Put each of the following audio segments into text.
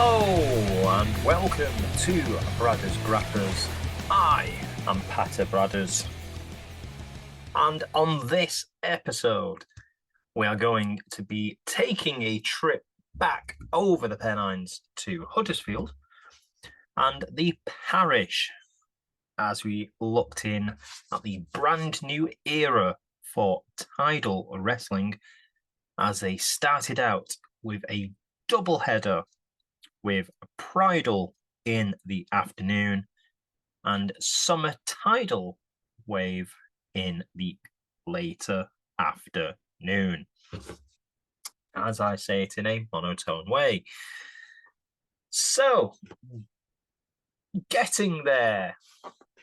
Hello and welcome to Brothers Grappers. I am Pater Brothers, and on this episode we are going to be taking a trip back over the Pennines to Huddersfield and the parish as we looked in at the brand new era for TIDAL Wrestling as they started out with a double header with Pridal in the afternoon and SummerTIDAL Wave in the later afternoon. As I say it in a monotone way. So, getting there,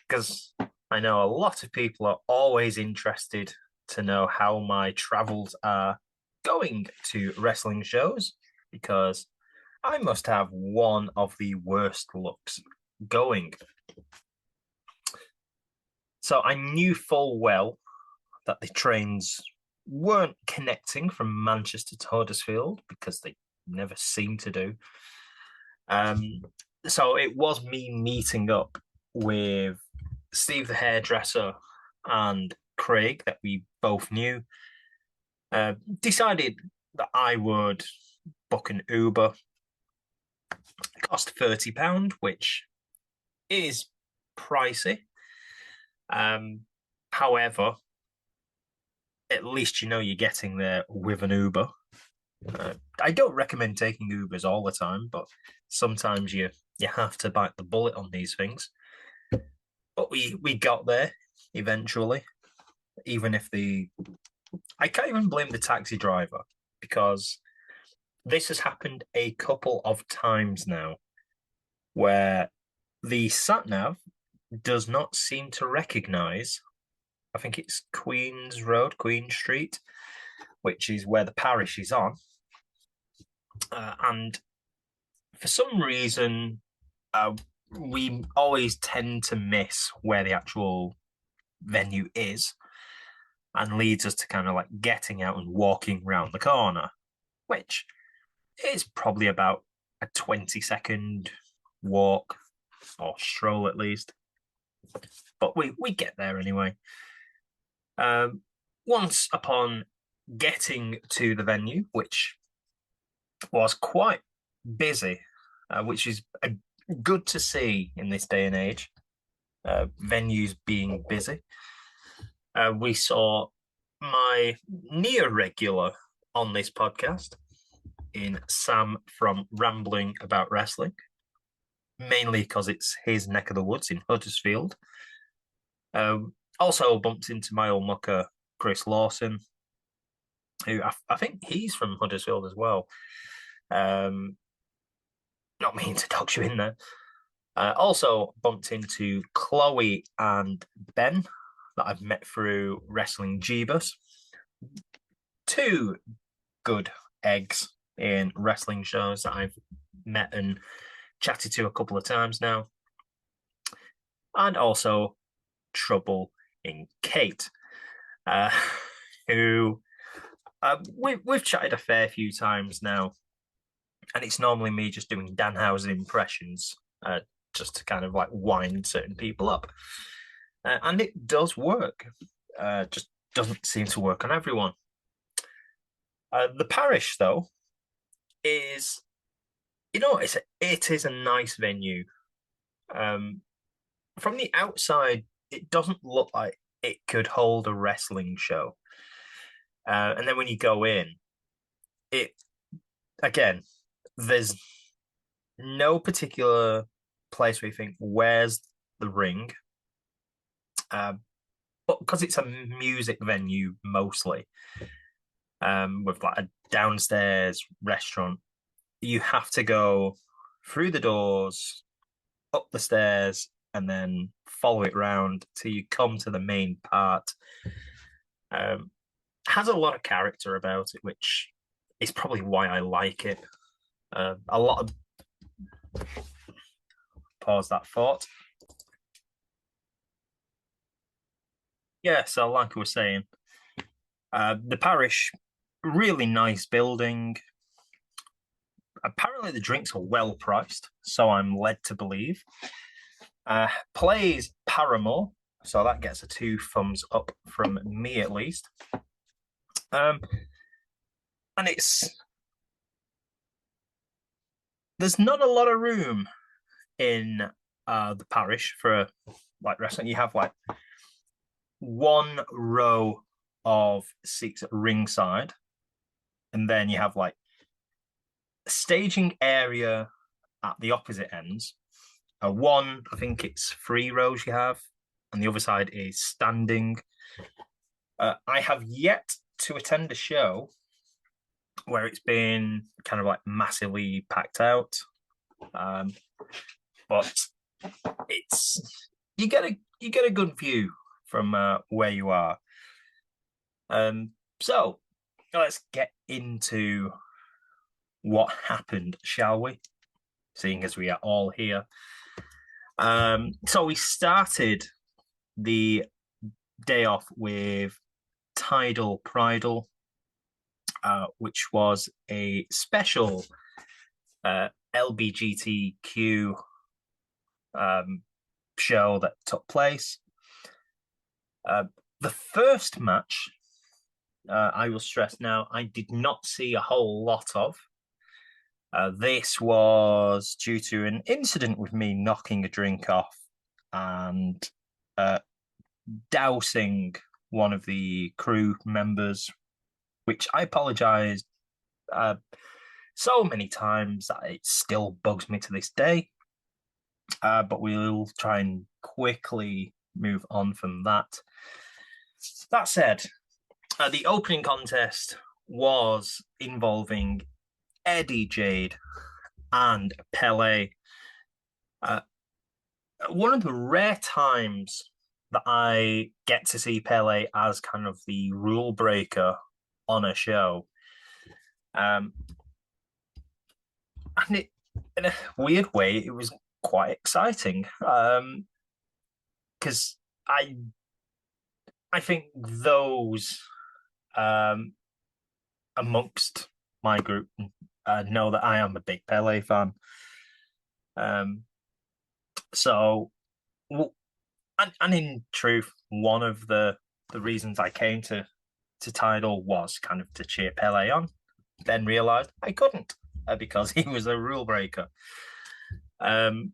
because I know a lot of people are always interested to know how my travels are going to wrestling shows, because I must have one of the worst lucks going. So I knew full well that the trains weren't connecting from Manchester to Huddersfield because they never seem to do. So it was me meeting up with Steve the hairdresser and Craig that we both knew. Decided that I would book an Uber. It cost £30, which is pricey. However, at least you know you're getting there with an Uber. I don't recommend taking Ubers all the time, but sometimes you have to bite the bullet on these things. But we got there eventually, even if I can't even blame the taxi driver, because this has happened a couple of times now where the sat-nav does not seem to recognise, I think it's Queen's Road, Queen Street, which is where the parish is on. And for some reason, we always tend to miss where the actual venue is and leads us to kind of like getting out and walking around the corner, which is probably about a 20-second walk or stroll at least. But we get there anyway. Once upon getting to the venue, which was quite busy, which is good to see in this day and age, venues being busy. We saw my near regular on this podcast in Sam from Rambling About Wrestling, mainly because it's his neck of the woods in Huddersfield. Also bumped into my old mucker, Chris Lawson, who I think he's from Huddersfield as well. Not meaning to dox you in there. Also bumped into Chloe and Ben that I've met through Wrestling Jeebus. Two good eggs in wrestling shows that I've met and chatted to a couple of times now. And also Trouble in Kate, who we've chatted a fair few times now, and it's normally me just doing Danhausen impressions just to kind of like wind certain people up. And it does work, just doesn't seem to work on everyone. The parish, though, is, it is a nice venue. From the outside, it doesn't look like it could hold a wrestling show. And then when you go in, there's no particular place where you think, where's the ring? But because it's a music venue mostly, with like a downstairs restaurant, you have to go through the doors, up the stairs, and then follow it round till you come to the main part. Has a lot of character about it, which is probably why I like it. A lot of... Pause that thought. Yeah, so like I was saying, the parish, really nice building. Apparently the drinks are well priced, so I'm led to believe. Plays Paramore, so that gets a 2 thumbs up from me at least. And there's not a lot of room in the parish for like wrestling. You have like one row of seats at ringside, and then you have like a staging area at the opposite ends. One, I think it's 3 rows you have, and the other side is standing. I have yet to attend a show where it's been kind of like massively packed out, but you get a good view from where you are. So let's get into what happened, shall we? Seeing as we are all here. So we started the day off with TIDAL Pridal, which was a special LBGTQ show that took place. The first match, I will stress now, I did not see a whole lot of. This was due to an incident with me knocking a drink off and dousing one of the crew members, which I apologise so many times that it still bugs me to this day. But we'll try and quickly move on from that. That said, the opening contest was involving Eddie Jade and Pele. One of the rare times that I get to see Pele as kind of the rule breaker on a show. And it, in a weird way, it was quite exciting. Because I think those amongst my group know that I am a big Pele fan. So, and in truth, one of the reasons I came to TIDAL was kind of to cheer Pele on. Then realised I couldn't because he was a rule breaker. The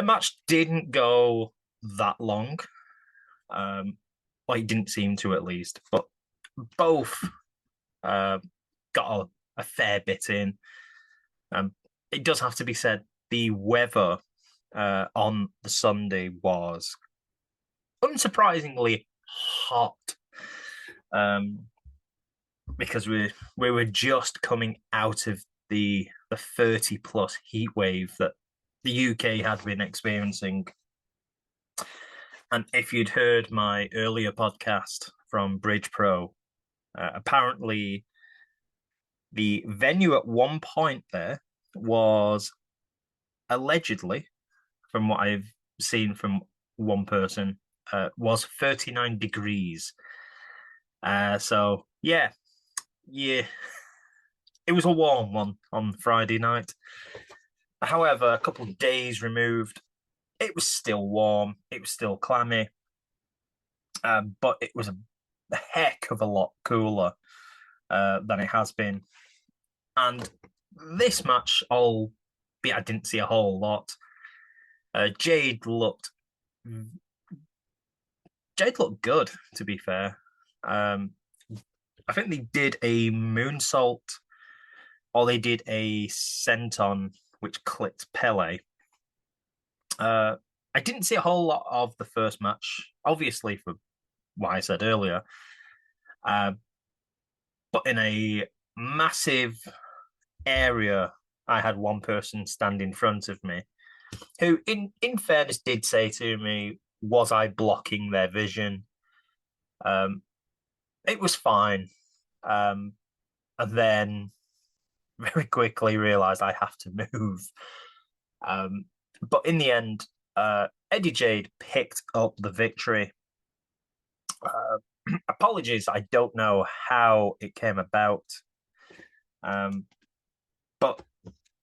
match didn't go that long. Well, it didn't seem to, at least, but both got a fair bit in. It does have to be said, the weather on the Sunday was unsurprisingly hot, because we were just coming out of the 30 plus heat wave that the UK had been experiencing. And if you'd heard my earlier podcast from Bridge Pro, apparently the venue at one point there was allegedly, from what I've seen from one person, was 39 degrees. So yeah, it was a warm one on Friday night. However, a couple of days removed, it was still warm. It was still clammy, but it was a heck of a lot cooler than it has been. And this match, albeit I didn't see a whole lot, Jade looked good, to be fair. I think they did a moonsault, or they did a senton, which clipped Pele. I didn't see a whole lot of the first match, obviously for what I said earlier. But in a massive area, I had one person stand in front of me who, in fairness, did say to me, was I blocking their vision? It was fine. And then very quickly realised I have to move. But in the end, Eddie Jade picked up the victory. Apologies, I don't know how it came about. But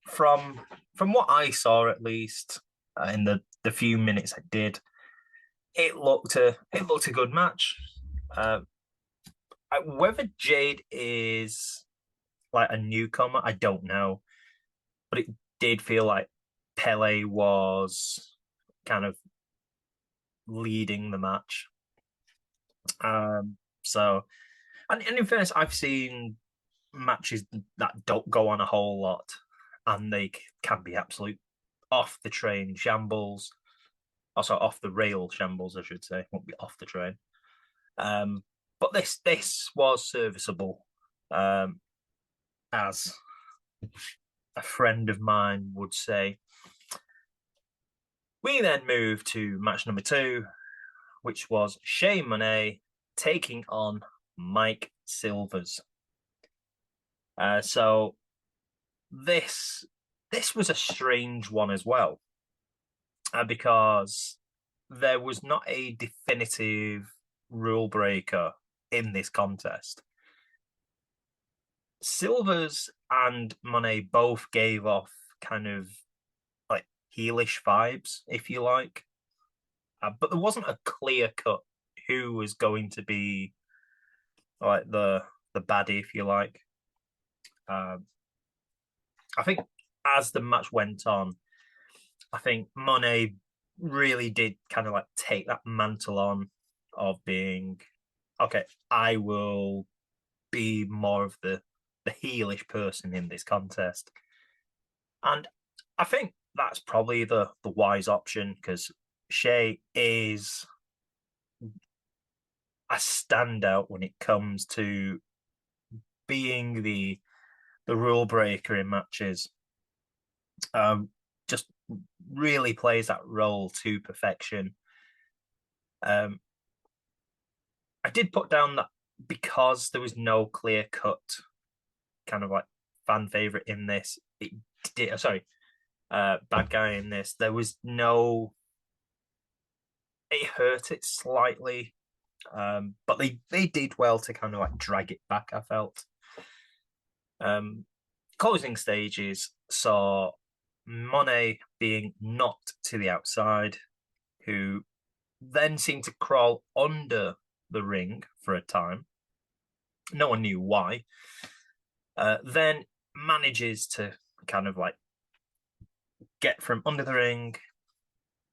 from what I saw, at least in the few minutes I did, it looked a good match. Whether Jade is like a newcomer, I don't know, but it did feel like Pele was kind of leading the match. So, and in fairness, I've seen matches that don't go on a whole lot, and they can be absolute off the train shambles. Also, off the rail shambles, I should say. Won't be off the train. But this was serviceable, as a friend of mine would say. We then moved to match number 2, which was Shea Monet taking on Mike Silvers. So this was a strange one as well, because there was not a definitive rule breaker in this contest. Silvers and Monet both gave off kind of like heelish vibes, if you like, but there wasn't a clear cut who was going to be like the baddie, if you like. I think as the match went on, I think Monet really did kind of like take that mantle on of being, okay, I will be more of the heelish person in this contest. And I think that's probably the wise option, because Shea is a standout when it comes to being the rule breaker in matches. Just really plays that role to perfection. I did put down that because there was no clear cut kind of like fan favorite in this, it did, bad guy in this, there was no, it hurt it slightly, but they did well to kind of like drag it back, I felt. Closing stages saw Monet being knocked to the outside, who then seemed to crawl under the ring for a time. No one knew why. Then manages to kind of like get from under the ring,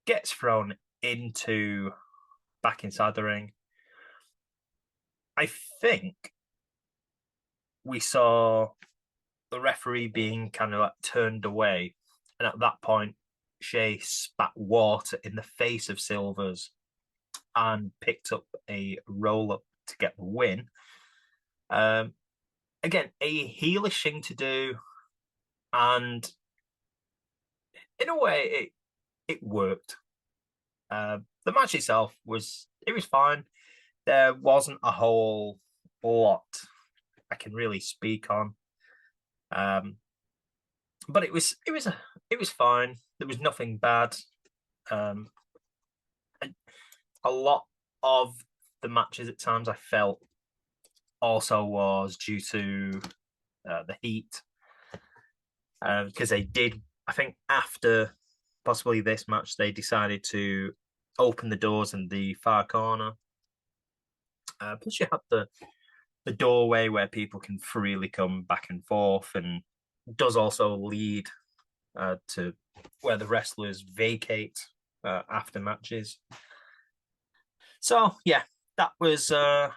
gets thrown back inside the ring. I think we saw the referee being kind of like turned away, and at that point, Shea spat water in the face of Silvers and picked up a roll up to get the win. Again, a heelish thing to do, and in a way, it worked. The match itself was fine. There wasn't a whole lot I can really speak on, but it was fine. There was nothing bad. A lot of the matches at times I felt also was due to the heat, because they did, I think after possibly this match, they decided to open the doors in the far corner. Plus you have the doorway where people can freely come back and forth, and does also lead to where the wrestlers vacate after matches. So yeah, that was that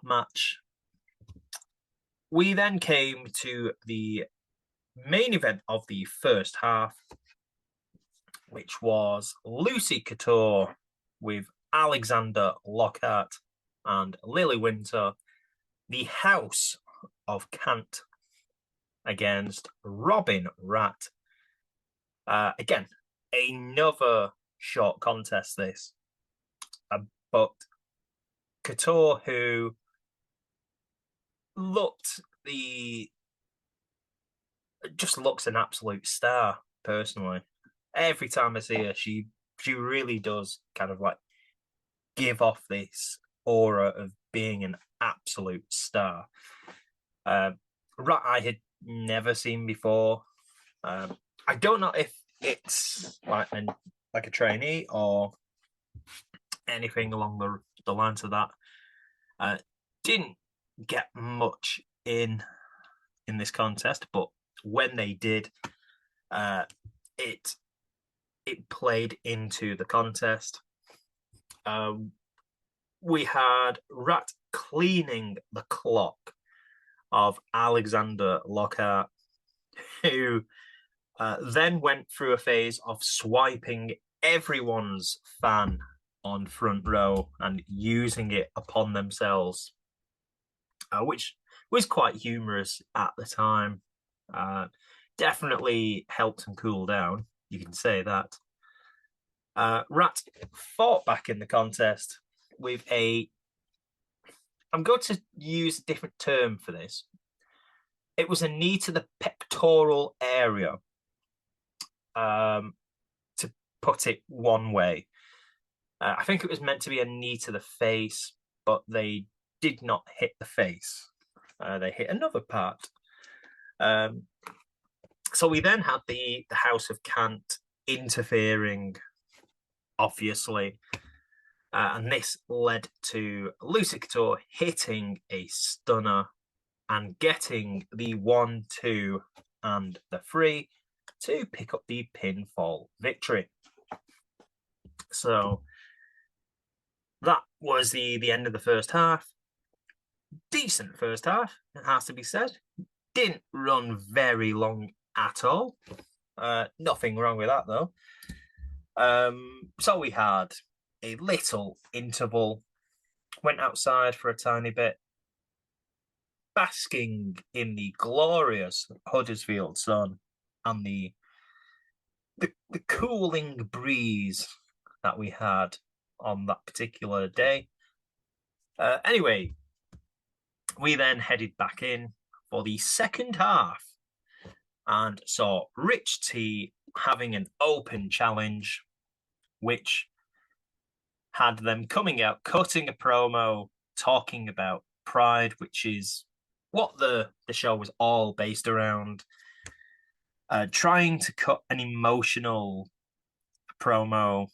match. We then came to the main event of the first half, which was Lucy Couture with Alexander Lockhart and Lily Winter, the House of Kant, against Robin Rat. Again, another short contest, this. But Couture, who just looks an absolute star, personally. Every time I see her, she really does kind of like give off this aura of being an absolute star. Rat I had never seen before. I don't know if it's like a trainee or anything along the lines of that. Didn't get much in this contest, but when they did, it played into the contest. We had Rat cleaning the clock of Alexander Lockhart, who then went through a phase of swiping everyone's fan on front row and using it upon themselves, which was quite humorous at the time. Definitely helped them cool down, you can say that. Rat fought back in the contest with I'm going to use a different term for this. It was a knee to the pectoral area, to put it one way. I think it was meant to be a knee to the face, but they did not hit the face. They hit another part. So we then had the House of Cant interfering, obviously. And this led to Vusyk hitting a stunner and getting the 1, 2, and the 3 to pick up the pinfall victory. So that was the end of the first half. Decent first half, it has to be said. Didn't run very long at all. Nothing wrong with that, though. So we had a little interval, went outside for a tiny bit, basking in the glorious Huddersfield sun and the cooling breeze that we had on that particular day. Anyway, we then headed back in for the second half and saw Rich T having an open challenge, which had them coming out, cutting a promo, talking about Pride, which is what the show was all based around. Trying to cut an emotional promo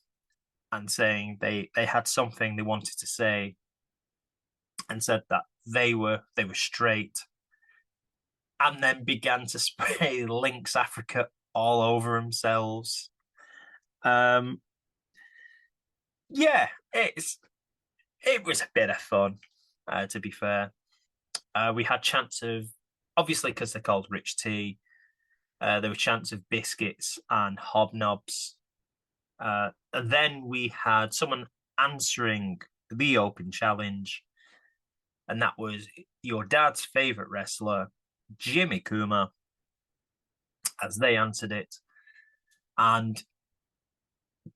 and saying they had something they wanted to say, and said that they were straight, and then began to spray Lynx Africa all over themselves. Yeah, it was a bit of fun, to be fair. We had chants of, obviously because they're called Rich T, there were chants of biscuits and hobnobs. And then we had someone answering the open challenge, and that was your dad's favourite wrestler, Jimmy Kuma, as they answered it. And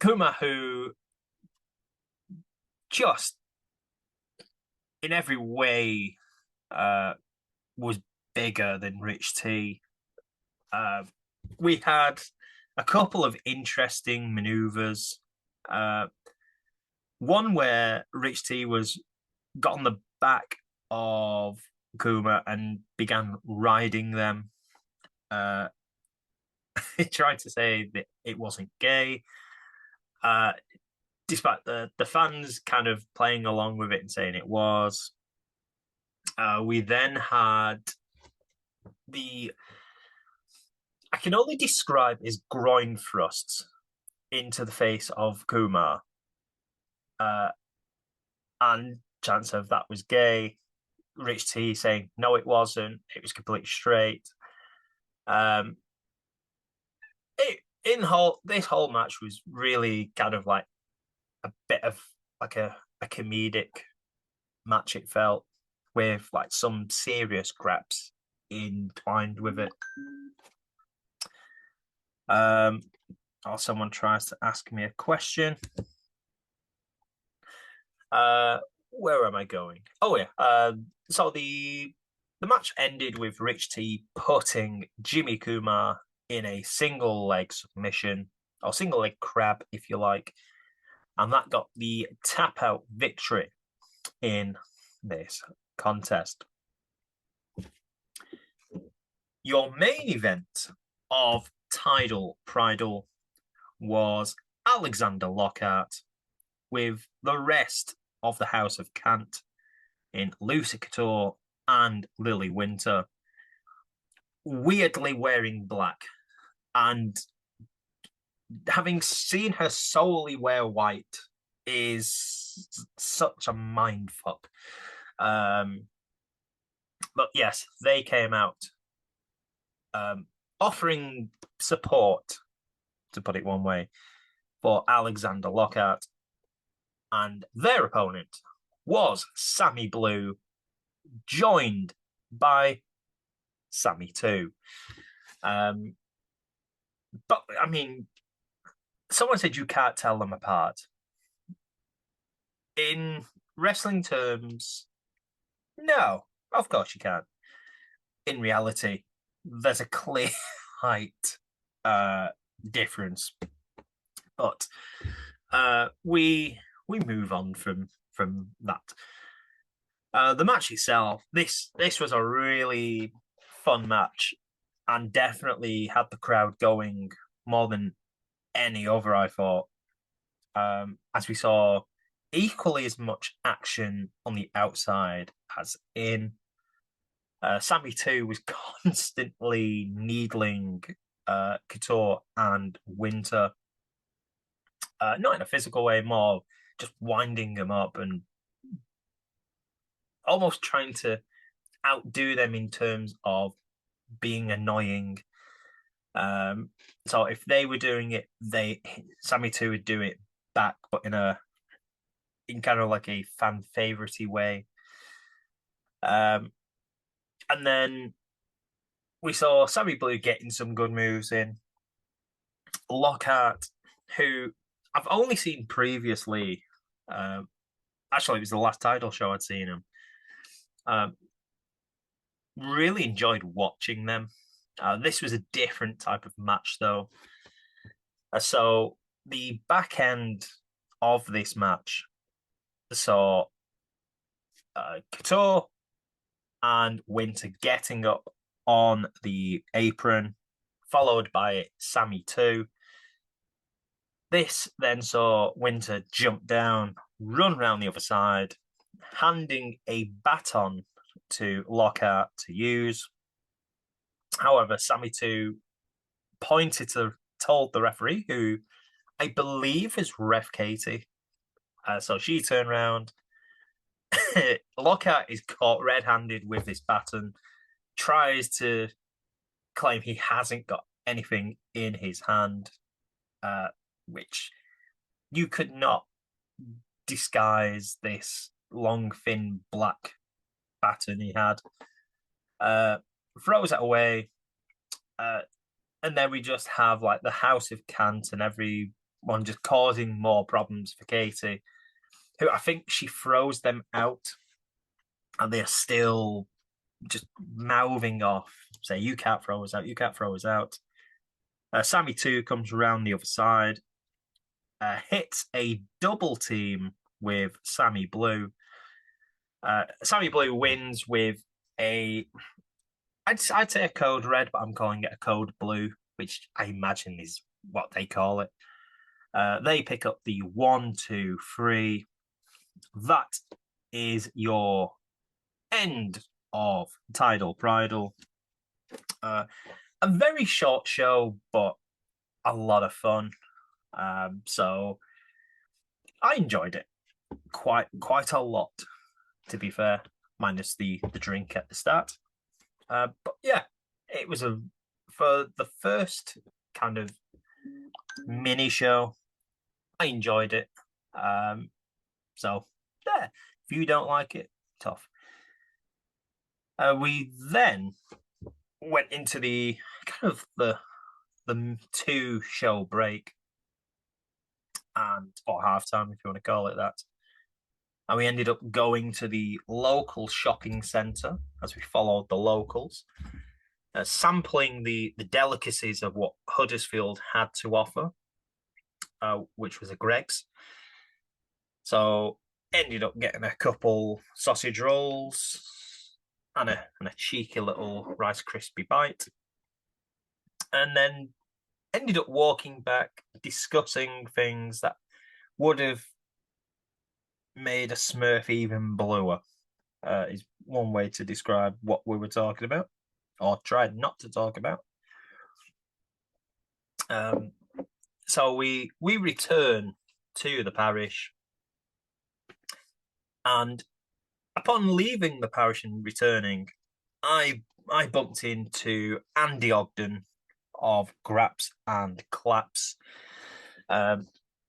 Kuma, who just in every way was bigger than Rich T. We had a couple of interesting maneuvers. One where Rich T got on the back of Kuma and began riding them. He tried to say that it wasn't gay, despite the fans kind of playing along with it and saying it was. We then had I can only describe his groin thrusts into the face of Kumar, and chance of that was gay. Rich T saying no, it wasn't. It was completely straight. This whole match was really kind of like a bit of like a comedic match. It felt, with like some serious graps entwined with it. Or someone tries to ask me a question. Where am I going? Oh yeah. So the match ended with Rich T putting Jimmy Kumar in a single leg submission, or single leg crab, if you like, and that got the tap out victory in this contest. your main event of TIDAL Pridal was Alexander Lockhart with the rest of the House of Kant in Lucy Couture and Lily Winter, weirdly wearing black. And having seen her solely wear white is such a mind fuck. But yes, they came out offering support, to put it one way, for Alexander Lockhart. And their opponent was Sammy Blue, joined by Sammy 2. But, I mean, someone said you can't tell them apart. In wrestling terms, no, of course you can. In reality, there's a clear height difference. But we move on from that. The match itself, this was a really fun match and definitely had the crowd going more than any other, I thought. As we saw equally as much action on the outside as in. Sammy 2 was constantly needling Couture and Winter. Not in a physical way, more just winding them up and almost trying to outdo them in terms of being annoying. So if they were doing it, Sammy 2 would do it back, but in kind of like a fan favoritey way. And then we saw Sammy Blue getting some good moves in. Lockhart, who I've only seen previously, actually it was the last title show I'd seen him. Really enjoyed watching them. This was a different type of match though. So the back end of this match saw Couture and Winter getting up on the apron, followed by Sammy 2. This then saw Winter jump down, run round the other side, handing a baton to Lockhart to use. However, Sammy 2 told the referee, who I believe is Ref Katie. So she turned around. Lockhart is caught red-handed with this baton, tries to claim he hasn't got anything in his hand, which you could not disguise this long, thin, black baton he had. Throws it away, and then we just have like the House of Kant and everyone just causing more problems for Katie, who I think she throws them out, and they're still just mouthing off, say, you can't throw us out, you can't throw us out. Sammy 2 comes around the other side, hits a double team with Sammy Blue. Sammy Blue wins with I'd say a code red, but I'm calling it a code blue, which I imagine is what they call it. They pick up the 1, 2, 3. That is your end of TIDAL Pridal. A very short show, but a lot of fun. So I enjoyed it quite a lot, to be fair, minus the drink at the start. But yeah, it was for the first kind of mini show, I enjoyed it. So yeah, if you don't like it, tough. We then went into the kind of the 2-show break and or halftime, if you want to call it that. And we ended up going to the local shopping centre as we followed the locals, sampling the delicacies of what Huddersfield had to offer, which was a Greggs. So ended up getting a couple sausage rolls and a cheeky little Rice Krispie bite. and then ended up walking back, discussing things that would have made a Smurf even bluer. Is one way to describe what we were talking about, or tried not to talk about. So we return to the parish, and upon leaving the parish and returning, I bumped into Andy Ogden of Graps and Claps. I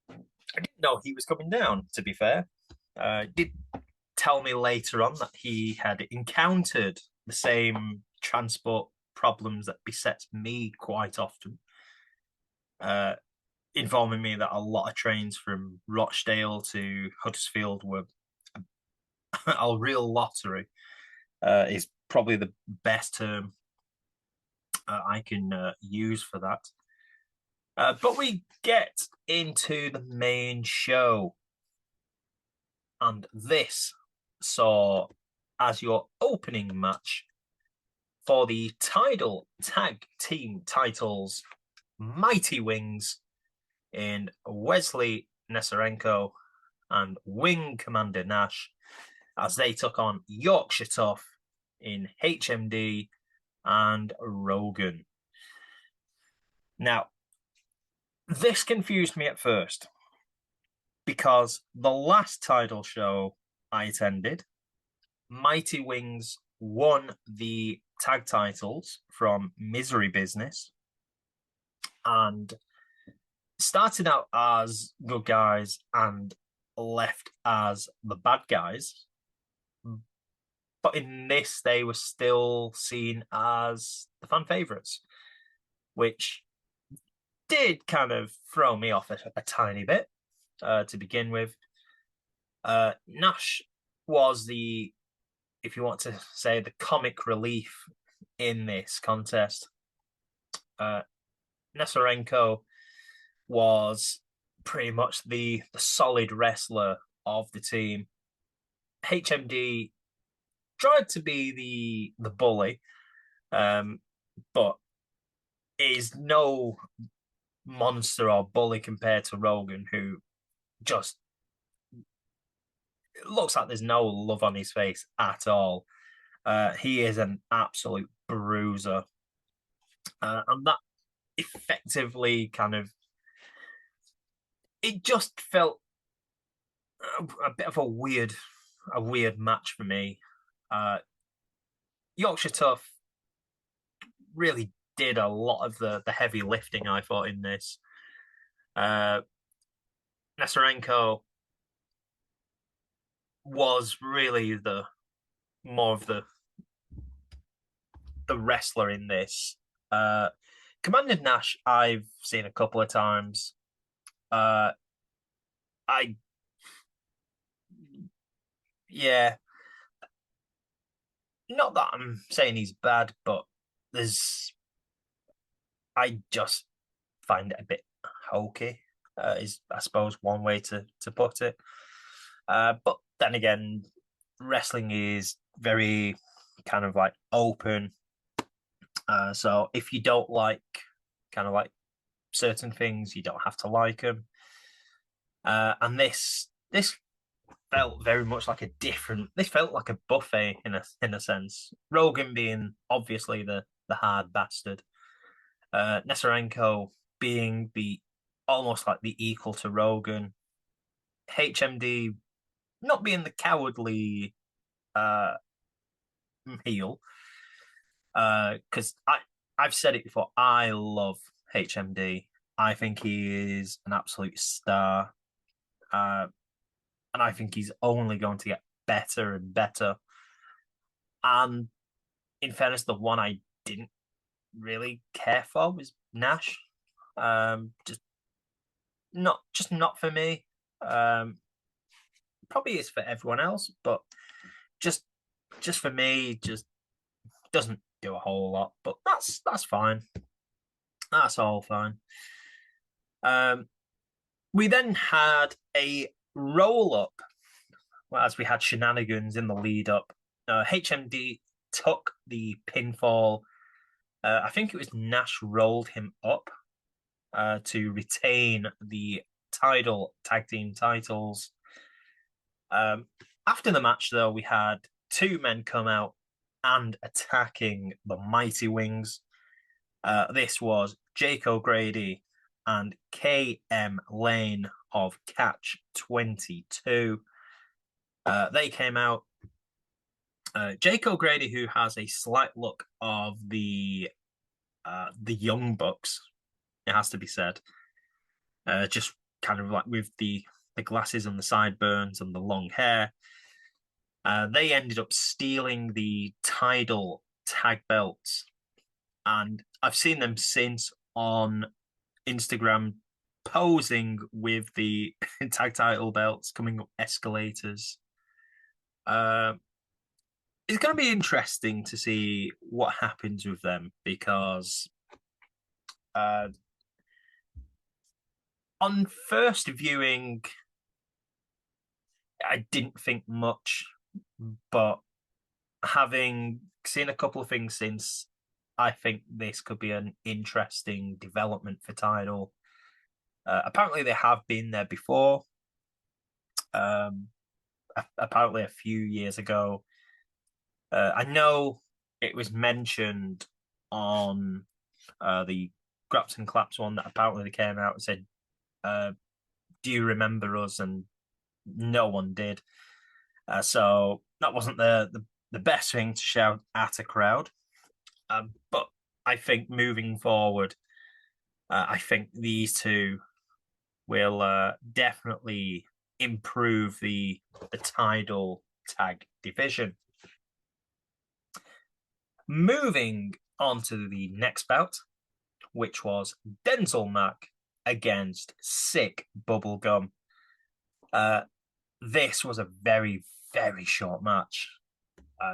didn't know he was coming down, to be fair. Did tell me later on that he had encountered the same transport problems that besets me quite often, informing me that a lot of trains from Rochdale to Huddersfield were a real lottery, is probably the best term I can use for that. But we get into the main show, and this saw as your opening match for the TIDAL Tag Team titles, Mighty Wings in Wesley Nesarenko and Wing Commander Nash, as they took on Yorkshire Tough in HMD and Rogan. Now, this confused me at first because the last title show I attended, Mighty Wings won the tag titles from Misery Business and started out as good guys and left as the bad guys. But in this, they were still seen as the fan favourites, which did kind of throw me off a tiny bit to begin with. Nash was the, if you want to say, the comic relief in this contest. Nesarenko was pretty much the solid wrestler of the team. HMD tried to be the bully, but is no monster or bully compared to Rogan, who just looks like there's no love on his face at all. He is an absolute bruiser, and that effectively kind of, it just felt a bit of a weird match for me. Yorkshire Tough really did a lot of the heavy lifting, I thought, in this. Nesarenko was really the more of the wrestler in this. Commander Nash, I've seen a couple of times. Yeah, not that I'm saying he's bad, but I just find it a bit hokey, is I suppose one way to put it. But then again, wrestling is very kind of like open. So if you don't like kind of like certain things, you don't have to like them. And this felt very much like a different. This felt like a buffet in a sense. Rogan being obviously the hard bastard. Nesarenko being the almost like the equal to Rogan. HMD not being the cowardly heel. Because I've said it before, I love HMD. I think he is an absolute star. And I think he's only going to get better and better. And in fairness, the one I didn't really care for was Nash. Just not for me. Probably is for everyone else, but just for me, just doesn't do a whole lot. But that's fine. That's all fine. We then had a roll up, as we had shenanigans in the lead up. HMD took the pinfall I think it was Nash rolled him up to retain the TIDAL tag team titles. After the match, though, we had two men come out and attacking the Mighty Wings. This was Jake O'Grady and KM Lane of Catch 22. They came out. Jake O'Grady, who has a slight look of the Young Bucks, it has to be said, just kind of like with the glasses and the sideburns and the long hair. They ended up stealing the TIDAL tag belts, and I've seen them since on Instagram posing with the tag title belts coming up escalators. It's going to be interesting to see what happens with them because on first viewing, I didn't think much, but having seen a couple of things since, I think this could be an interesting development for TIDAL. Apparently, they have been there before. Apparently, a few years ago. I know it was mentioned on the Graps and Claps one that apparently they came out and said, "Do you remember us?" And no one did. So that wasn't the best thing to shout at a crowd. But I think moving forward, I think these two will definitely improve the TIDAL tag division. Moving on to the next bout, which was Denzel Mack against Sick Bubblegum. This was a very, very short match.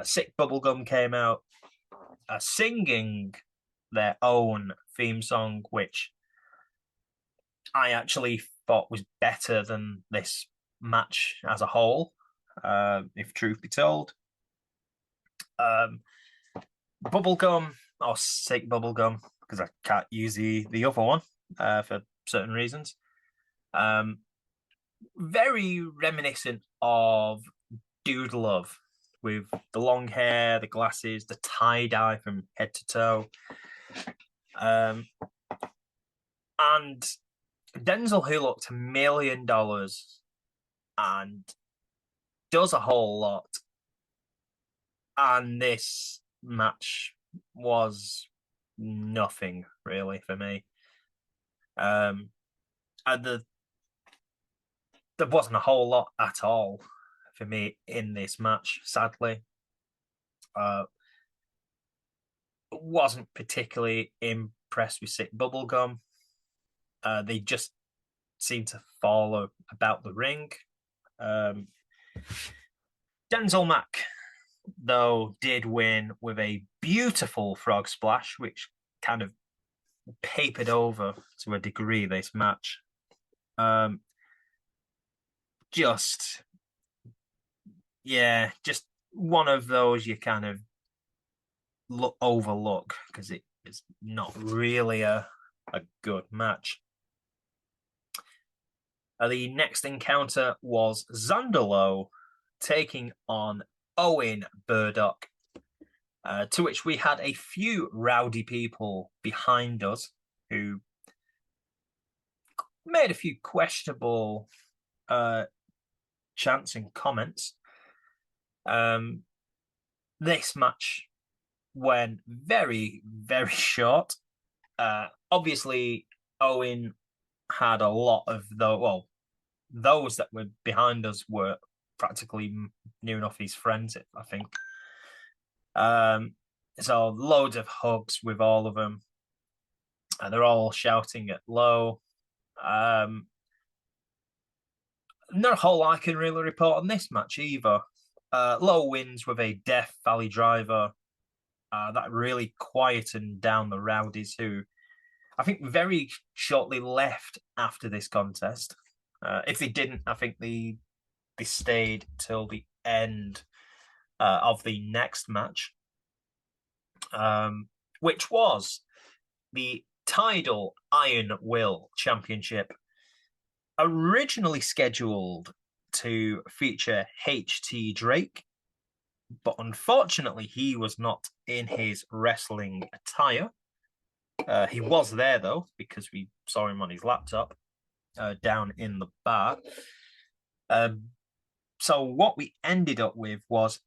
Sick Bubblegum came out singing their own theme song, which I actually thought was better than this match as a whole, if truth be told. Bubblegum, or Sick Bubblegum, because I can't use the other one for certain reasons. Very reminiscent of Dude Love, with the long hair, the glasses, the tie-dye from head to toe. And Denzel, who looked $1 million and does a whole lot. And this match was nothing really for me. And there wasn't a whole lot at all for me in this match, sadly. Wasn't particularly impressed with Sick Bubblegum. They just seemed to follow about the ring. Denzel Mack, though, did win with a beautiful frog splash, which kind of papered over to a degree this match. Just one of those you kind of overlook because it is not really a good match. The next encounter was Zandalo taking on Owen Burdock, to which we had a few rowdy people behind us who made a few questionable chants and comments. This match went very, very short. Obviously, Owen had a lot of those that were behind us were practically near enough his friends, I think. So loads of hugs with all of them. They're all shouting at Low. Not a whole lot I can really report on this match either. Low wins with a Death Valley driver. That really quietened down the Rowdies, who I think very shortly left after this contest. If they didn't, I think they stayed till the end of the next match. which was the TIDAL Iron Will Championship, originally scheduled to feature HT Drake, but unfortunately he was not in his wrestling attire. He was there though, because we saw him on his laptop down in the bar. So what we ended up with was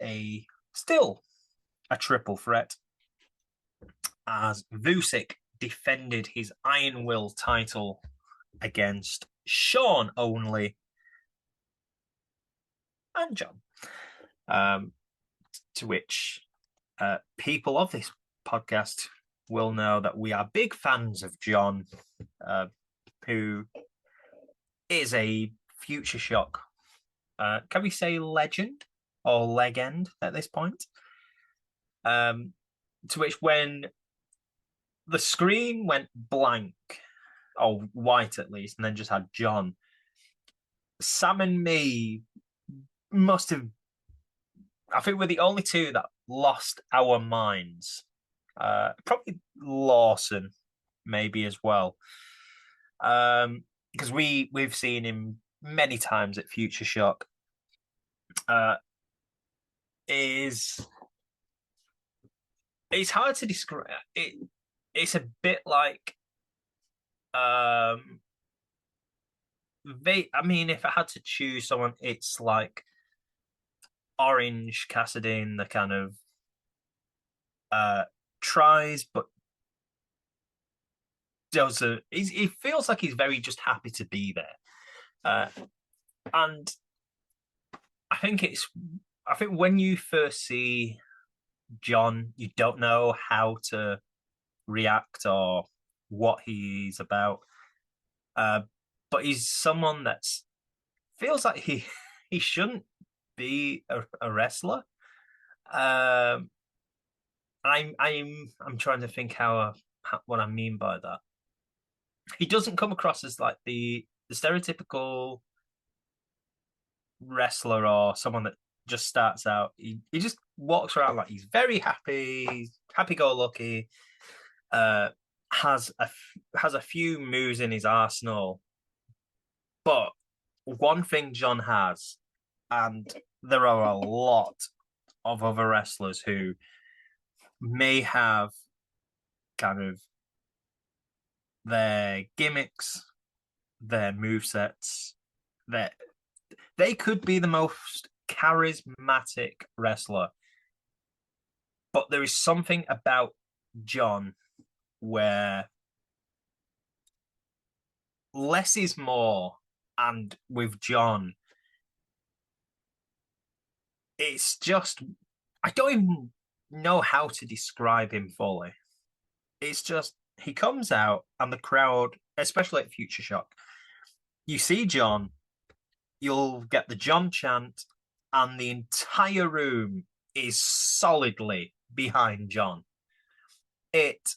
still a triple threat, as Vusyk defended his Iron Will title against Sean Only and John. To which people of this podcast will know that we are big fans of John, who is a Future Shock. Can we say legend or legend at this point? To which, when the screen went blank, or white at least, and then just had John, Sam and me must have, I think we're the only two that lost our minds. Probably Lawson, maybe as well. Because we've seen him many times at Future Shock. It's hard to describe. It's a bit like I mean, if I had to choose someone, it's like Orange Cassidy, the kind of tries but doesn't. He feels like he's very just happy to be there, and I think when you first see John, you don't know how to react or what he's about, but he's someone that feels like he shouldn't be a wrestler. I'm trying to think how what I mean by that. He doesn't come across as like the stereotypical wrestler or someone that just starts out. He just walks around like he's very happy, happy-go-lucky. Has a few moves in his arsenal, but one thing John has, and there are a lot of other wrestlers who may have kind of their gimmicks, their movesets, that they could be the most charismatic wrestler, but there is something about John where less is more, and with John, it's just, I don't even know how to describe him fully. It's just, he comes out and the crowd, especially at Future Shock, you see John, you'll get the John chant, and the entire room is solidly behind John. It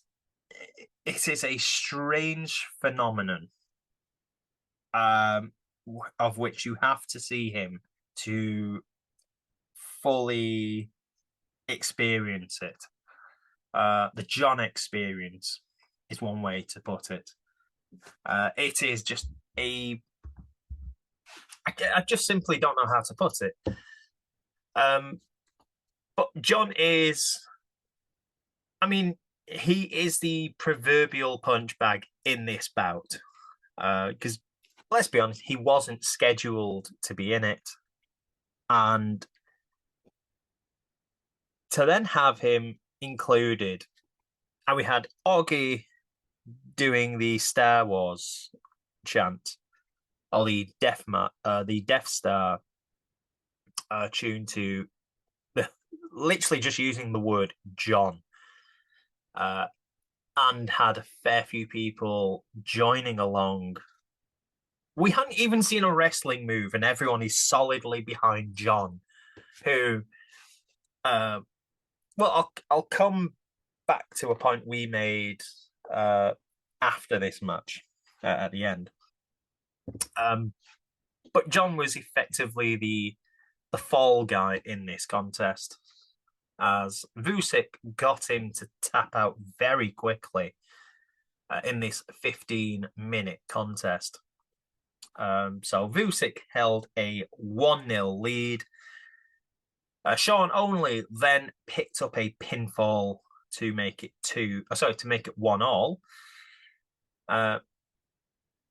is a strange phenomenon, of which you have to see him to fully experience it. The John experience is one way to put it. It is just I just simply don't know how to put it. But John is, I mean, he is the proverbial punch bag in this bout. Because let's be honest, he wasn't scheduled to be in it. And to then have him included, and we had Augie doing the Star Wars chant, or the Death Star tune to literally just using the word John, and had a fair few people joining along. We hadn't even seen a wrestling move, and everyone is solidly behind John, who, well, I'll come back to a point we made after this match at the end. But John was effectively the fall guy in this contest. as Vusyk got him to tap out very quickly in this 15-minute contest. So Vusyk held a 1-0 lead. Sean only then picked up a pinfall to make it 1-1.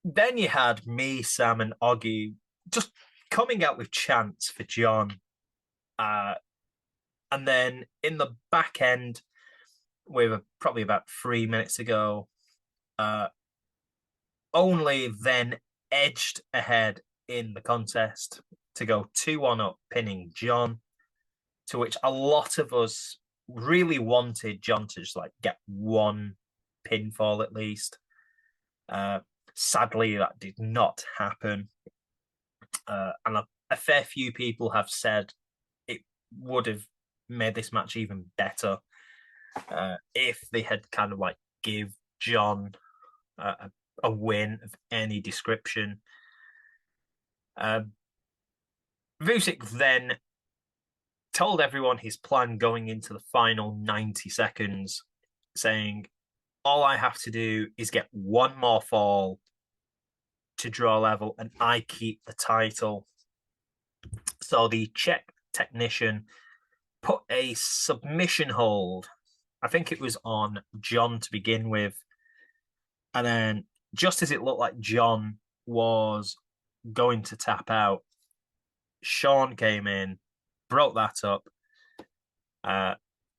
Then you had me, Sam, and Oggy just coming out with chants for John. And then in the back end, with probably about 3 minutes ago, only then edged ahead in the contest to go 2-1 up, pinning John, to which a lot of us really wanted John to just like get one pinfall at least. Sadly, that did not happen. And a fair few people have said it would have made this match even better if they had kind of like give John a win of any description. Vusyk then told everyone his plan going into the final 90 seconds, saying, all I have to do is get one more fall to draw level and I keep the title. So the Czech technician put a submission hold, I think it was on John to begin with. And then just as it looked like John was going to tap out, Sean came in, broke that up.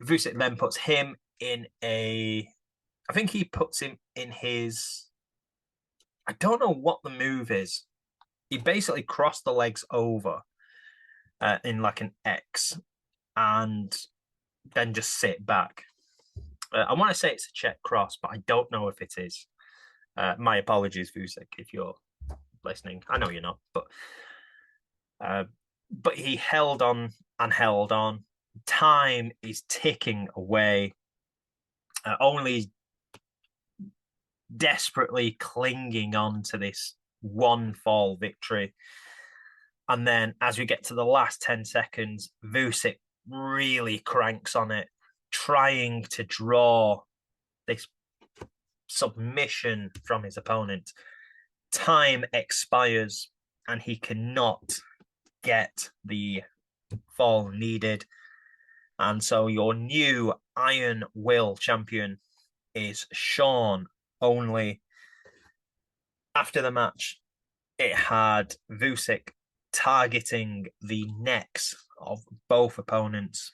Vusyk then puts him in I think he puts him in his, I don't know what the move is. He basically crossed the legs over in like an X and then just sit back. I want to say it's a Czech cross, but I don't know if it is. My apologies, Vusyk, if you're listening. I know you're not, but he held on and held on. Time is ticking away. Only desperately clinging on to this one fall victory. And then as we get to the last 10 seconds, Vusyk really cranks on it, trying to draw this submission from his opponent. Time expires and he cannot get the fall needed. And so your new Iron Will champion is Sean only. After the match, it had Vusyk targeting the necks of both opponents,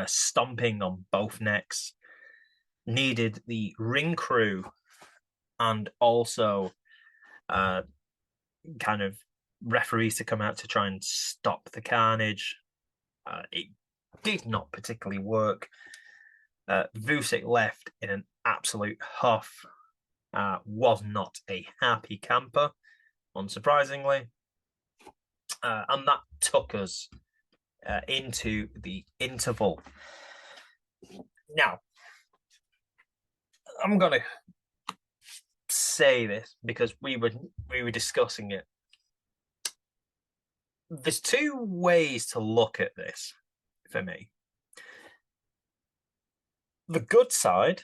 stomping on both necks, needed the ring crew and also kind of referees to come out to try and stop the carnage. It did not particularly work. Vusyk left in an absolute huff, was not a happy camper, unsurprisingly. And that took us into the interval. Now, I'm going to say this because we were discussing it. There's two ways to look at this for me. The good side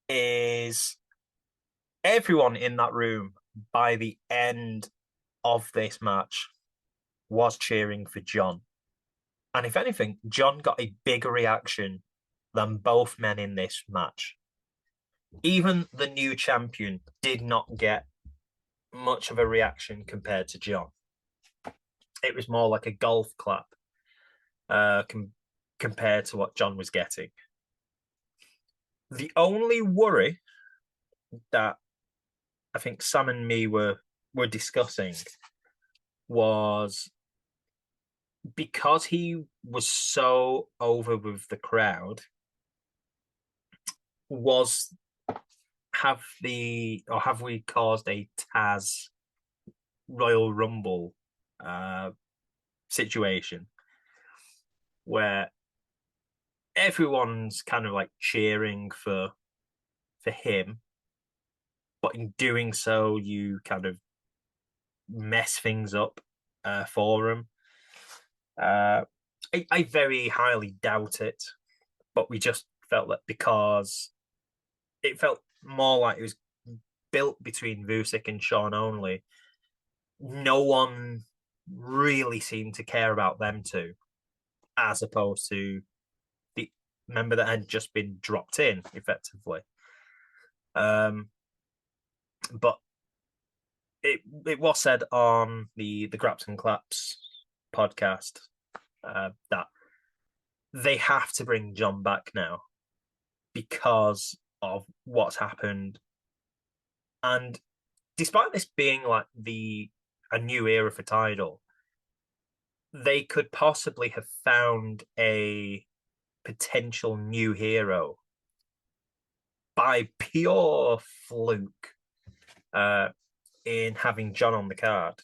is everyone in that room by the end of this match was cheering for John. And if anything, John got a bigger reaction than both men in this match. Even the new champion did not get much of a reaction compared to John. It was more like a golf clap compared to what John was getting. The only worry that I think Sam and me were discussing was because he was so over with the crowd, have we caused a Taz Royal Rumble situation where everyone's kind of like cheering for him, but in doing so, you kind of mess things up for him. I very highly doubt it, but we just felt that because it felt more like it was built between Vusyk and Sean only, no one really seemed to care about them two, as opposed to the member that had just been dropped in, effectively. But it was said on the Graps and Claps podcast that they have to bring John back now because of what's happened. And despite this being like a new era for Tidal, they could possibly have found a potential new hero by pure fluke in having John on the card,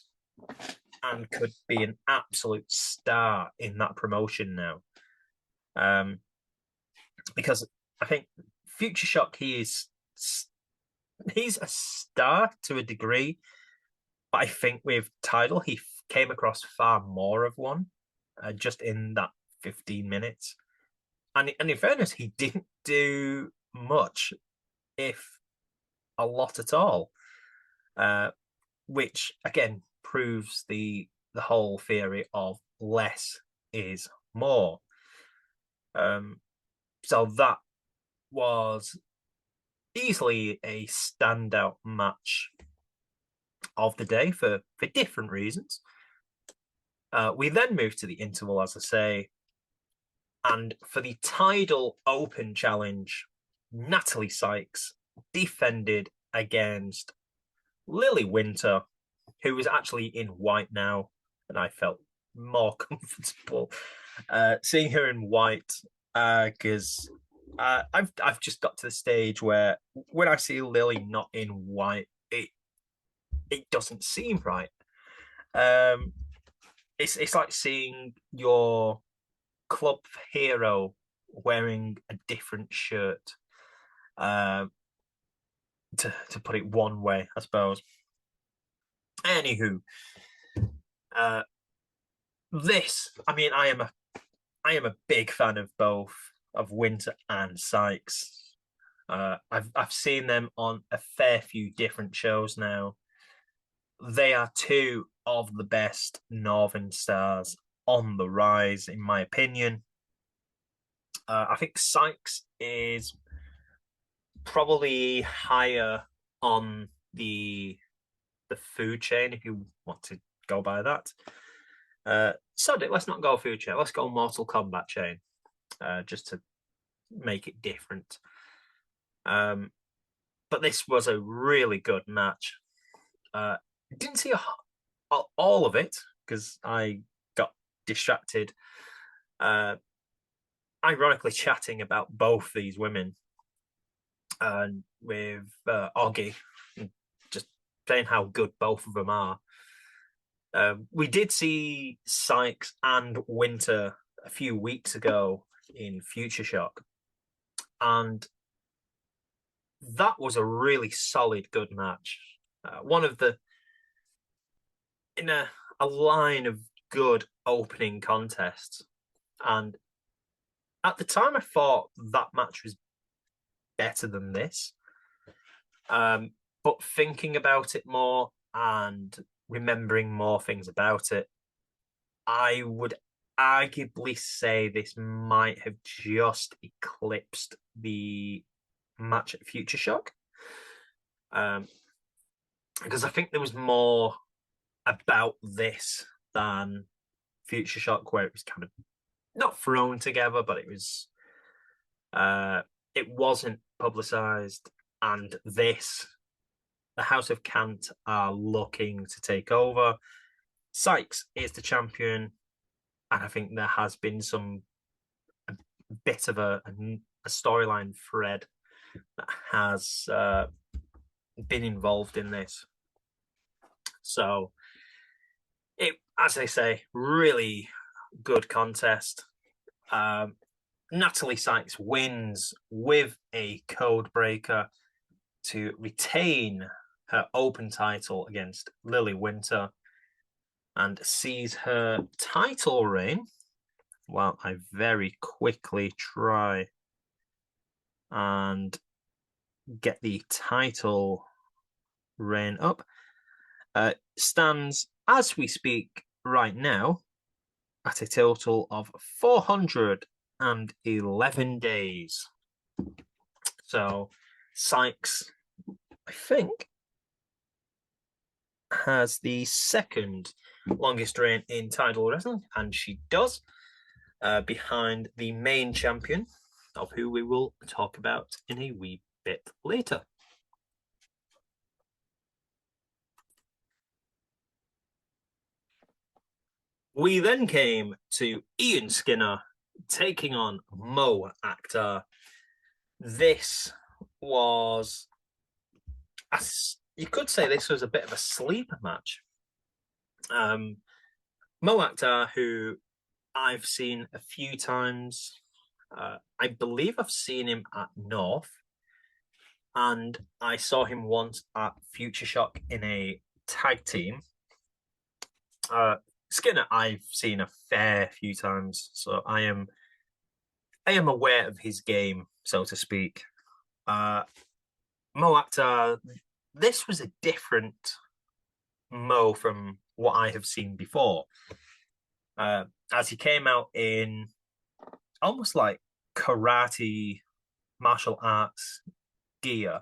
and could be an absolute star in that promotion now. Because I think Future Shock, he's a star to a degree, but I think with Tidal, he came across far more of one just in that 15 minutes. And in fairness, he didn't do much, if a lot at all, which again proves the whole theory of less is more. So that was easily a standout match of the day for different reasons. We then moved to the interval, as I say, and for the TIDAL Open challenge, Natalie Sykes defended against Lily Winter, who was actually in white now, and I felt more comfortable seeing her in white because I've just got to the stage where when I see Lily not in white, it doesn't seem right. It's like seeing your club hero wearing a different shirt. To put it one way, I suppose. Anywho, I am a big fan of both of Winter and Sykes. I've seen them on a fair few different shows now. They are two of the best Northern stars on the rise, in my opinion. I think Sykes is probably higher on the food chain, if you want to go by that. Let's not go food chain. Let's go Mortal Kombat chain, just to make it different. But this was a really good match. Didn't see all of it because I got distracted. Ironically, chatting about both these women, and with Oggy, just saying how good both of them are. We did see Sykes and Winter a few weeks ago in Future Shock, and that was a really solid, good match. One of the in a line of good opening contests, and at the time I thought that match was better than this. But thinking about it more and remembering more things about it, I would arguably say this might have just eclipsed the match at Future Shock. Because I think there was more about this than Future Shock, where it was kind of not thrown together, but it wasn't publicized. And this, the House of Kant are looking to take over. Sykes is the champion, and I think there has been a bit of a storyline thread that has been involved in this. So, as I say, really good contest. Natalie Sykes wins with a code breaker to retain her open title against Lily Winter and sees her title reign while I very quickly try and get the title reign up. Stands, as we speak right now, at a total of 411 days. So Sykes, I think, has the second longest reign in TIDAL Wrestling, and she does, behind the main champion, of who we will talk about in a wee bit later. We then came to Ian Skinner taking on Mo Akhtar. This was, you could say this was a bit of a sleeper match. Mo Akhtar, who I've seen a few times, I believe I've seen him at North, and I saw him once at Future Shock in a tag team. Skinner, I've seen a fair few times, so I am aware of his game, so to speak. Mo Akhtar, this was a different Mo from what I have seen before, as he came out in almost like karate, martial arts gear,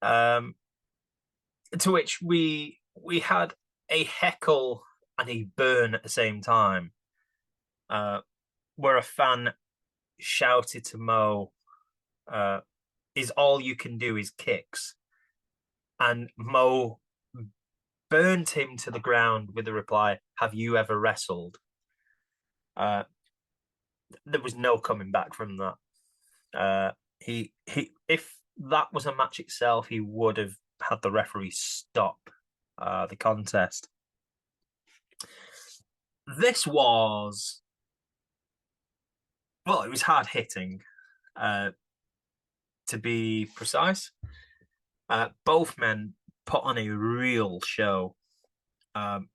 to which we had a heckle and a burn at the same time, where a fan shouted to Mo, "Is all you can do is kicks?" And Mo burned him to the ground with the reply, "Have you ever wrestled?" There was no coming back from that. If that was a match itself, he would have had the referee stop the contest. This was, well, it was hard hitting, to be precise. Both men put on a real show. And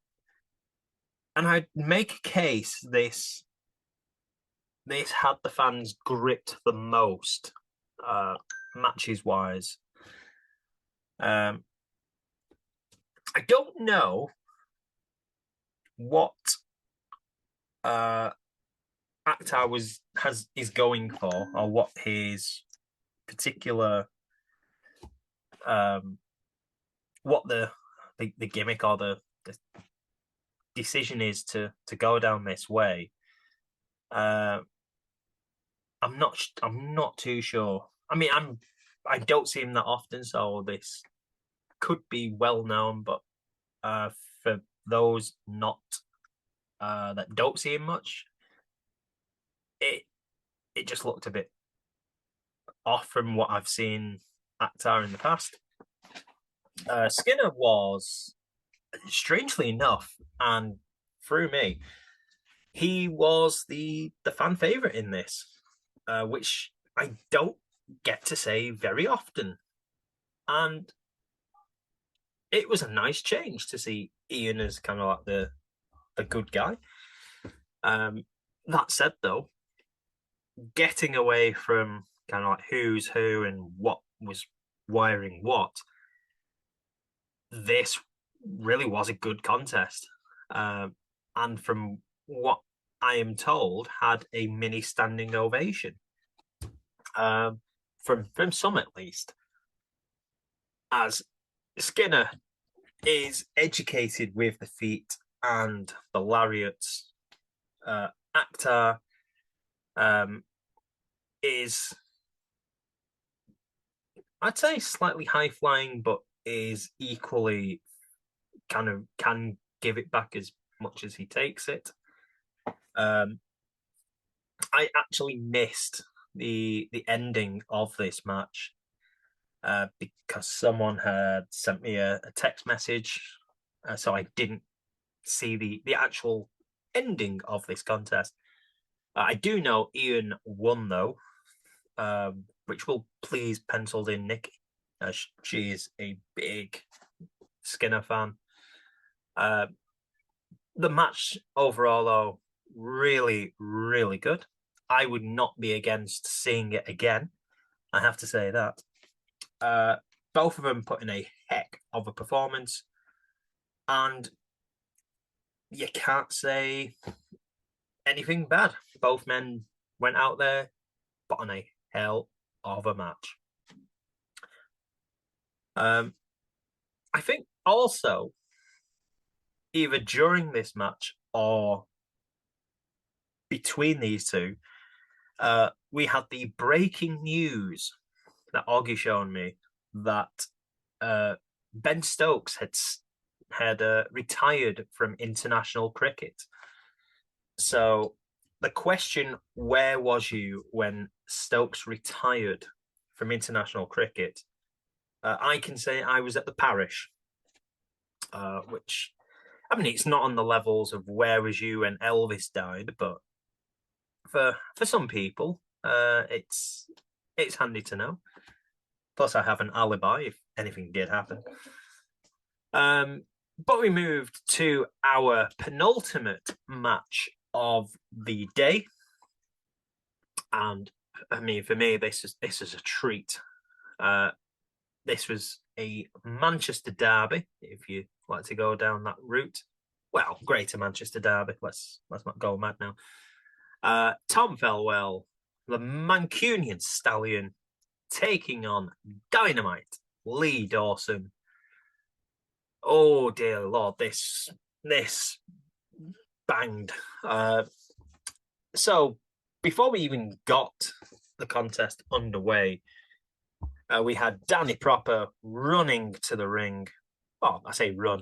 I'd make a case this had the fans gripped the most, matches wise. I don't know what Akhtar is going for, or what his particular what the gimmick or the decision is to go down this way. I'm not too sure. I mean, I don't see him that often, so this could be well known, but for those not that don't see him much, it just looked a bit off from what I've seen Akhtar in the past. Skinner was, strangely enough, and through me, he was the fan favorite in this, which I don't get to say very often, and it was a nice change to see Ian as kind of like the good guy. That said, though, getting away from kind of like who's who and what was wiring what, this really was a good contest, and from what I am told, had a mini standing ovation, from some at least, as Skinner is educated with the feet and the lariats. Akhtar is, I'd say, slightly high flying, but is equally kind of can give it back as much as he takes it. I actually missed the ending of this match, because someone had sent me a text message, so I didn't see the actual ending of this contest. I do know Ian won, though, which will please penciled in Nikki. She is a big Skinner fan. The match overall, though, really, really good. I would not be against seeing it again. I have to say that. Both of them put in a heck of a performance, and you can't say anything bad. Both men went out there, put on a hell of a match. I think also, either during this match or between these two, we had the breaking news that Augie shown me that Ben Stokes had retired from international cricket. So the question, where was you when Stokes retired from international cricket? I can say I was at the PARISH, which, I mean, it's not on the levels of where was you when Elvis died, but for some people, it's handy to know. Plus, I have an alibi if anything did happen. But we moved to our penultimate match of the day, and I mean, for me, this is a treat. This was a Manchester derby, if you like to go down that route. Well, Greater Manchester derby. Let's not go mad now. Tom Felwell, the Mancunian stallion, taking on Dynamite Lee Dawson. Oh dear Lord, this banged. So before we even got the contest underway, we had Danny Proper running to the ring. Well, I say run.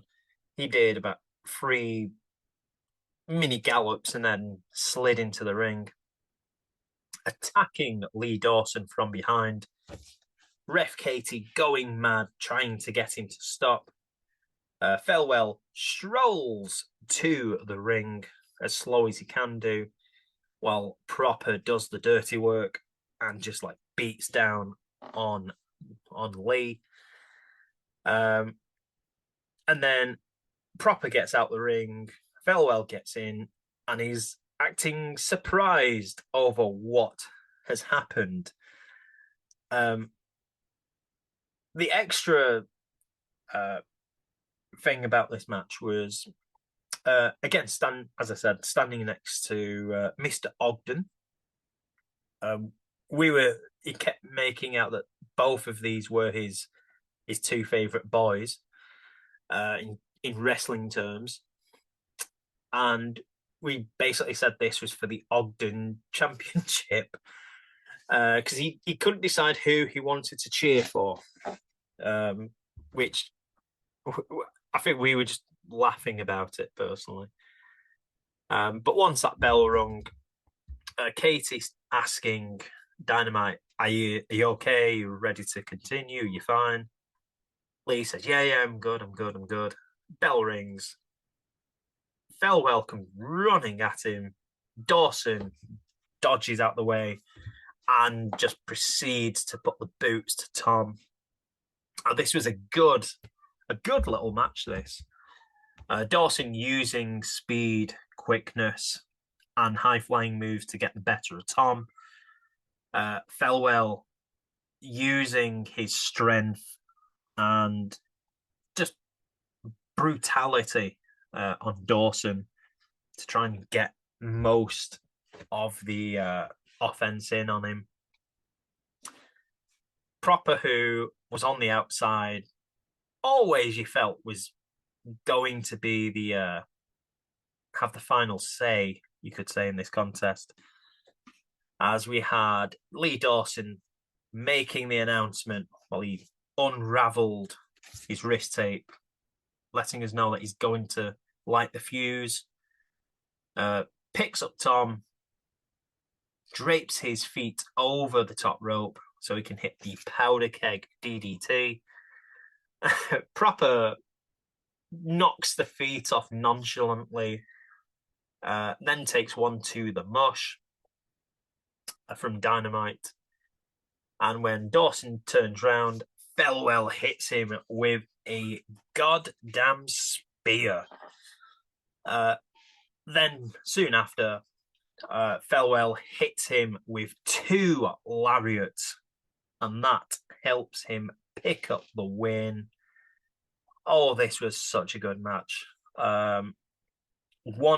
He did about 3 mini gallops and then slid into the ring, attacking Lee Dawson from behind. Ref Katie going mad, trying to get him to stop. Felwell strolls to the ring as slow as he can do, while Proper does the dirty work and just like beats down on Lee. And then Proper gets out the ring, Felwell gets in, and he's acting surprised over what has happened. The extra thing about this match was, again, as I said, standing next to Mr. Ogden. He kept making out that both of these were his 2 favourite boys in wrestling terms. And we basically said this was for the Ogden Championship, because he couldn't decide who he wanted to cheer for, which I think we were just laughing about it personally. But once that bell rung, Katie's asking Dynamite, are you okay? You ready to continue? You fine? Lee says, yeah, I'm good. Bell rings. Felwell comes running at him. Dawson dodges out the way and just proceeds to put the boots to Tom. This was a good little match, this. Dawson using speed, quickness, and high-flying moves to get the better of Tom. Felwell using his strength and just brutality on Dawson to try and get most of the offense in on him. Proper, who was on the outside, always you felt was going to be the have the final say, you could say, in this contest, as we had Lee Dawson making the announcement while he unravelled his wrist tape, letting us know that he's going to light the fuse. Picks up Tom, drapes his feet over the top rope so he can hit the powder keg DDT. Proper knocks the feet off nonchalantly, then takes one to the mush from Dynamite. And when Dawson turns round, Felwell hits him with a goddamn spear. Then soon after, Felwell hits him with 2 lariats, and that helps him pick up the win. Oh, this was such a good match. One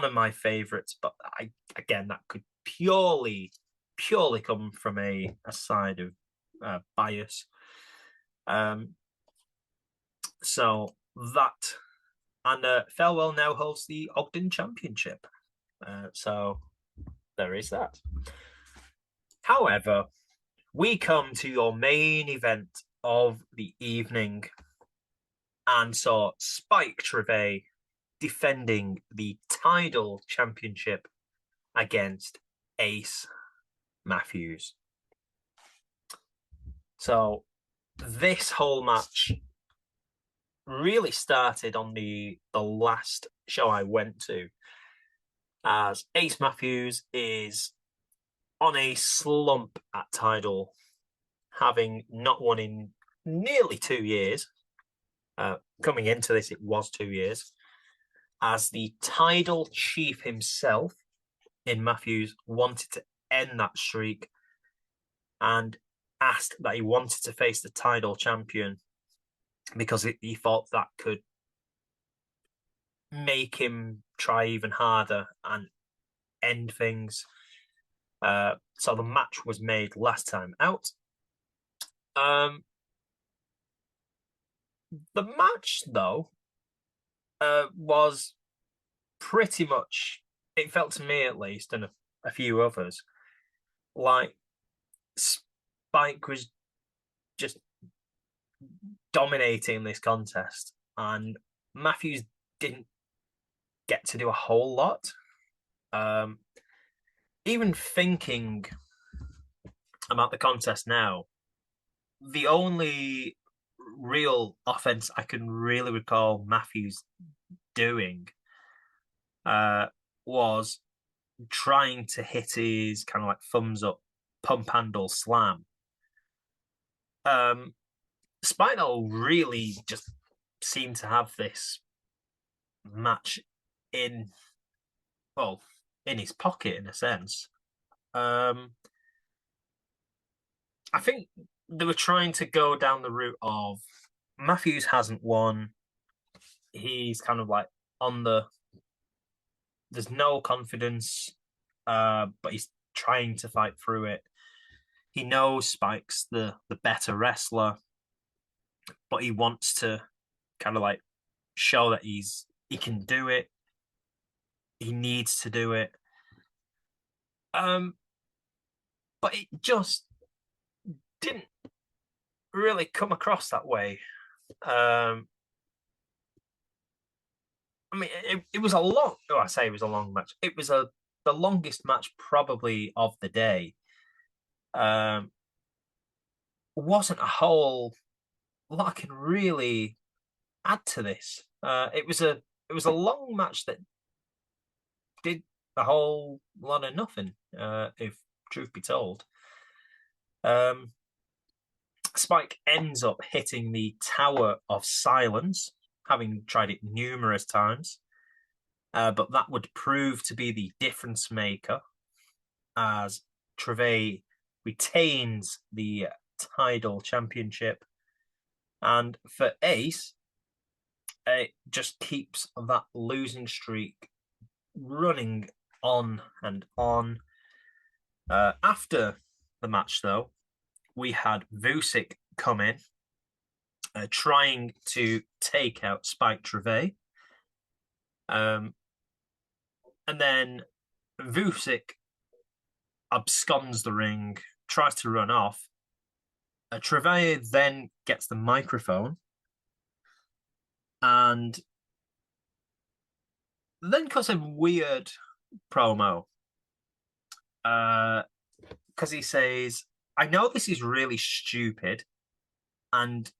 of my favorites, but that could purely come from a side of bias. So that, and Felwell now holds the Ogden Championship. So there is that. However, we come to your main event of the evening and saw Spike Trivet defending the TIDAL Championship against Ace Matthews. So this whole match really started on the last show I went to, as Ace Matthews is on a slump at TIDAL, having not won in nearly 2 years. Coming into this, it was 2 years, as the TIDAL chief himself in Matthews wanted to end that streak and asked that he wanted to face the TIDAL champion because he thought that could make him try even harder and end things. So the match was made last time out. The match, though, was pretty much, it felt to me at least, and a few others, like Spike was just dominating this contest, and Matthews didn't get to do a whole lot. Even thinking about the contest now, the only real offense I can really recall Matthews doing was trying to hit his kind of like thumbs up pump handle slam. Spinal really just seemed to have this match in his pocket, in a sense. I think they were trying to go down the route of Matthews hasn't won. He's kind of like there's no confidence, but he's trying to fight through it. He knows Spike's the better wrestler, but he wants to kind of like show that he can do it. He needs to do it. But it just didn't really come across that way. I mean, it was a long. Oh, I say it was a long match. It was the longest match probably of the day. Wasn't a whole lot I can really add to this. It was a long match that did a whole lot of nothing. If truth be told, Spike ends up hitting the Tower of Silence, having tried it numerous times. But that would prove to be the difference maker, as Trivet retains the TIDAL Championship. And for Ace, it just keeps that losing streak running on and on. After the match, though, we had Vusyk come in, trying to take out Spike Trivet. And then Vusyk absconds the ring, tries to run off. Trivet then gets the microphone and then cuts a weird promo. Because he says, I know this is really stupid, and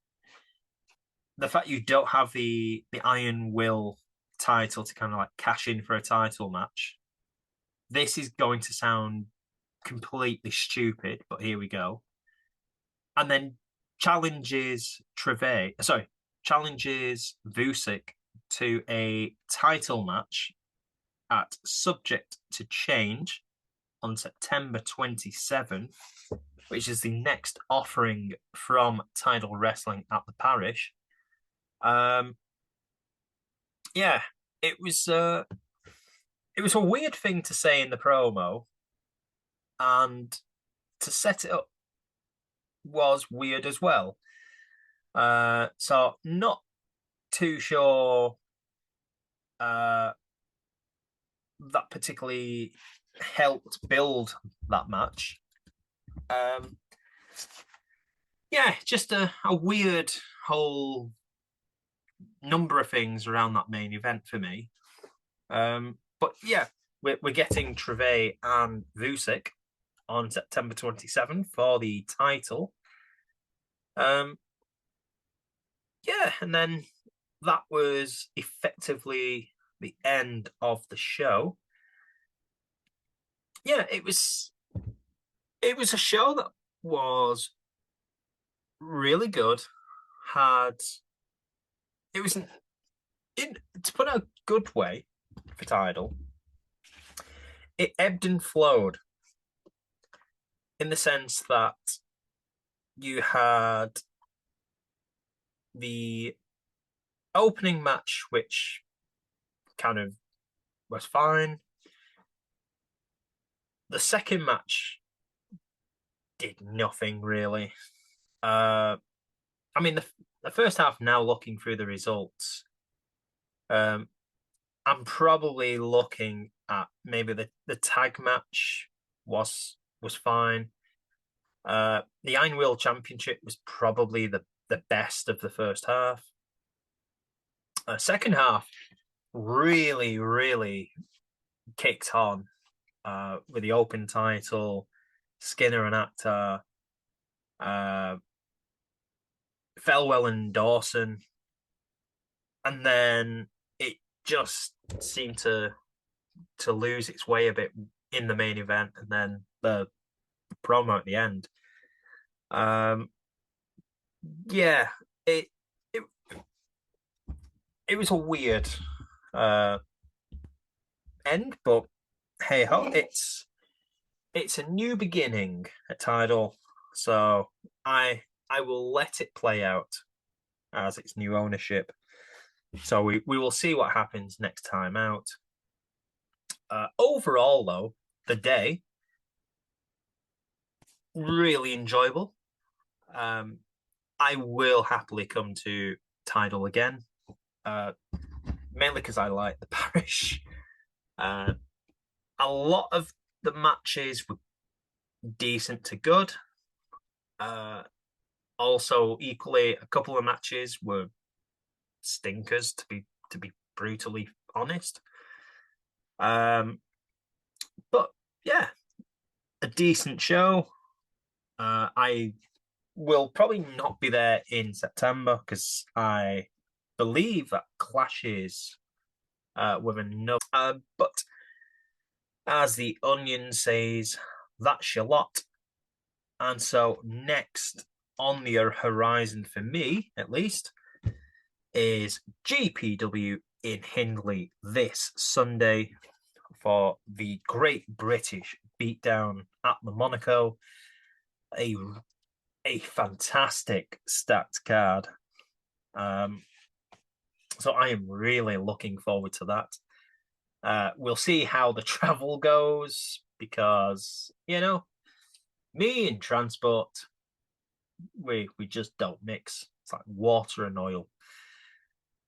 the fact you don't have the Iron Will title to kind of like cash in for a title match, this is going to sound completely stupid, but here we go. And then challenges Vusyk to a title match at Subject to Change on September 27th, which is the next offering from TIDAL Wrestling at the Parish. Yeah, it was a weird thing to say in the promo, and to set it up was weird as well. So not too sure that particularly helped build that match. Yeah, just a weird whole number of things around that main event for me. But yeah, we're getting Trivet and Vusyk on September 27th for the title. Yeah, and then that was effectively the end of the show. Yeah, it was a show that was really good. It was to put it a good way for TIDAL, it ebbed and flowed in the sense that you had the opening match, which kind of was fine. The second match did nothing really. I mean, the first half, now looking through the results, I'm probably looking at maybe the tag match was fine. The Iron Wheel Championship was probably the best of the first half. Second half really kicked on with the Open title, Skinner and Akhtar, Felwell and Dawson, and then it just seemed to lose its way a bit in the main event, and then the promo at the end. Yeah, it was a weird end, but hey ho, it's a new beginning at TIDAL, so I will let it play out as its new ownership. So we will see what happens next time out. Overall, though, the day really enjoyable. I will happily come to TIDAL again, mainly because I like the Parish. A lot of the matches were decent to good. Also, equally, a couple of matches were stinkers, to be brutally honest. But yeah, a decent show. I will probably not be there in September because I believe that clashes with another. But as the Onion says, that's your lot. And so next on the horizon for me, at least, is GPW in Hindley this Sunday for the Great British Beatdown at the Monaco. A fantastic stacked card. So I am really looking forward to that. We'll see how the travel goes because, me and transport, we just don't mix. It's like water and oil.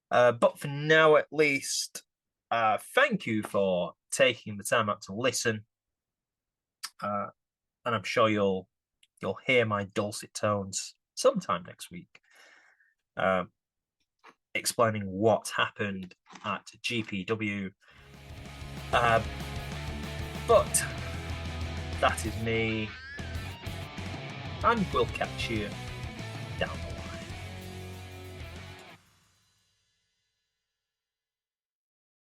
But for now, at least, thank you for taking the time out to listen. And I'm sure you'll hear my dulcet tones sometime next week, explaining what happened at GPW. But that is me, and we'll catch you down the